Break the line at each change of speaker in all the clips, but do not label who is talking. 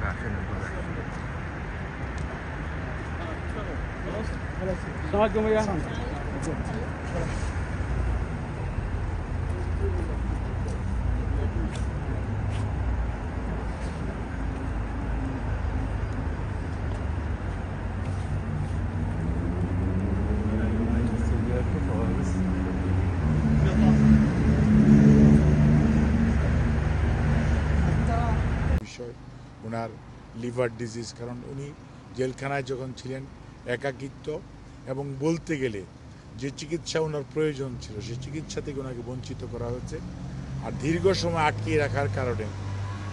Assalamualaikum ya.
ওনার liver disease, কারণ উনি জেলখানায় যখন ছিলেন একাকিত্ব এবং বলতে গেলে যে চিকিৎসা ওনার প্রয়োজন ছিল সেই চিকিৎসা থেকে ওনাকে বঞ্চিত করা হয়েছে। আর দীর্ঘ সময় আটকিয়ে রাখার কারণে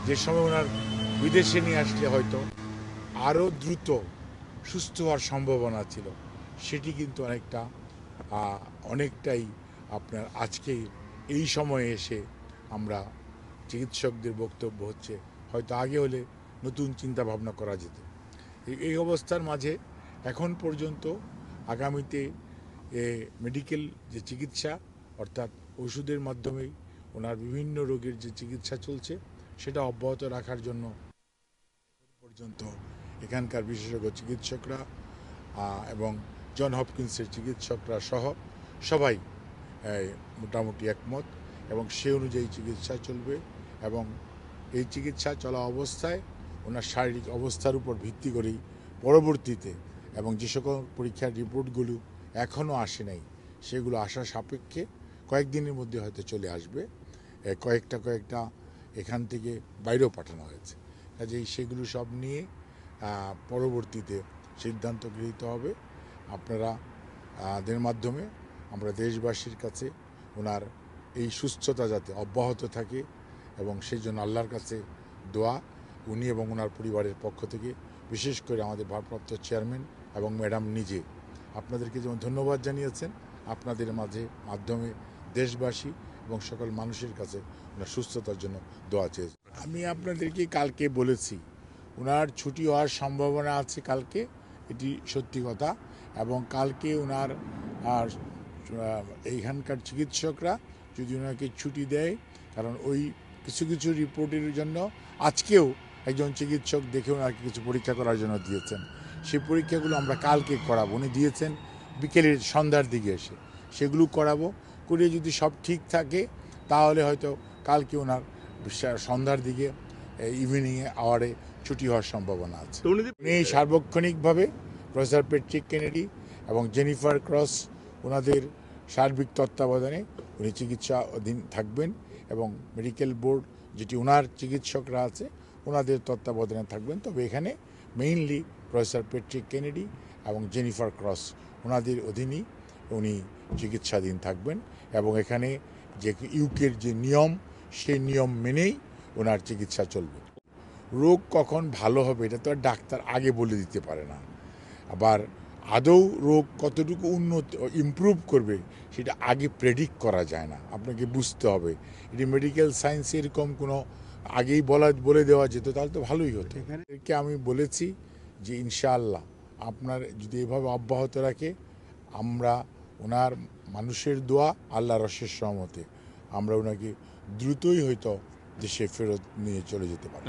যে সময় ওনার বিদেশে নিয়ে আসলে হয়তো আরও দ্রুত সুস্থ হওয়ার সম্ভাবনা ছিল, সেটি কিন্তু অনেকটাই আপনার আজকে এই সময়ে এসে আমরা চিকিৎসকদের বক্তব্য হচ্ছে হয়তো আগে হলে নতুন চিন্তা ভাবনা করা যেত। এই অবস্থার মাঝে এখন পর্যন্ত আগামীতে মেডিকেল যে চিকিৎসা অর্থাৎ ওষুধের মাধ্যমেই ওনার বিভিন্ন রোগের যে চিকিৎসা চলছে সেটা অব্যাহত রাখার জন্য পর্যন্ত এখানকার বিশেষজ্ঞ চিকিৎসকরা এবং জন হপকিন্সের চিকিৎসকরা সহ সবাই মোটামুটি একমত এবং সে অনুযায়ী চিকিৎসা চলবে। এবং এই চিকিৎসা চলা অবস্থায় ওনার শারীরিক অবস্থার উপর ভিত্তি করেই পরবর্তীতে এবং যে সকল পরীক্ষার রিপোর্টগুলো এখনও আসে নাই সেগুলো আসার সাপেক্ষে কয়েকদিনের মধ্যে হয়তো চলে আসবে। কয়েকটা এখান থেকে বাইরেও পাঠানো হয়েছে, কাজেই সেগুলো সব নিয়ে পরবর্তীতে সিদ্ধান্ত গৃহীত হবে। আপনাদের মাধ্যমে আমরা দেশবাসীর কাছে ওনার এই সুস্থতা যাতে অব্যাহত থাকে এবং সেই জন্য আল্লাহর কাছে দোয়া উনি এবং ওনার পরিবারের পক্ষ থেকে, বিশেষ করে আমাদের ভারপ্রাপ্ত চেয়ারম্যান এবং ম্যাডাম নিজে আপনাদেরকে যেমন ধন্যবাদ জানিয়েছেন, আপনাদের মাধ্যমে দেশবাসী এবং সকল মানুষের কাছে ওনার সুস্থতার জন্য দোয়া চেয়েছি। আমি আপনাদেরকে কালকে বলেছি ওনার ছুটি হওয়ার সম্ভাবনা আছে কালকে, এটি সত্যি কথা। এবং কালকে ওনার এইখানকার চিকিৎসকরা যদি ওনাকে ছুটি দেয়, কারণ ওই কিছু রিপোর্টের জন্য আজকেও একজন চিকিৎসক দেখে ওনাকে কিছু পরীক্ষা করার জন্য দিয়েছেন, সেই পরীক্ষাগুলো আমরা কালকে করাবো। উনি দিয়েছেন বিকেলের সন্ধ্যার দিকে এসে সেগুলো করাবো, করে যদি সব ঠিক থাকে তাহলে হয়তো কালকে ওনার সন্ধ্যার দিকে ইভিনিংয়ে আওয়ারে ছুটি হওয়ার সম্ভাবনা আছে। উনি সার্বক্ষণিকভাবে প্রফেসর প্যাট্রিক কেনেডি এবং জেনিফার ক্রস ওনাদের সার্বিক তত্ত্বাবধানে উনি চিকিৎসা অধীন থাকবেন এবং মেডিকেল বোর্ড যেটি ওনার চিকিৎসকরা আছে ওনাদের তত্ত্বাবধানে থাকবেন। তবে এখানে মেইনলি প্রফেসর প্যাট্রিক কেনেডি এবং জেনিফার ক্রস ওনাদের অধীনেই উনি চিকিৎসাধীন থাকবেন এবং এখানে যে ইউকের যে নিয়ম সেই নিয়ম মেনেই ওনার চিকিৎসা চলবে। রোগ কখন ভালো হবে এটা তো আর ডাক্তার আগে বলে দিতে পারে না, আবার আদৌ রোগ কতটুকু ইমপ্রুভ করবে সেটা আগে প্রেডিক্ট করা যায় না, আপনাকে বুঝতে হবে। এটি মেডিকেল সায়েন্স এরকম কোনো আগেই বলে দেওয়া যেত তাহলে তো ভালোই হতো। এখানে আমি বলেছি যে ইনশাআল্লাহ আপনার যদি এভাবে অব্যাহত রাখে আমরা ওনার মানুষের দোয়া আল্লাহর অশেষ রহমতে আমরা ওনাকে দ্রুতই হয়তো দেশে ফেরত নিয়ে চলে যেতে পারি।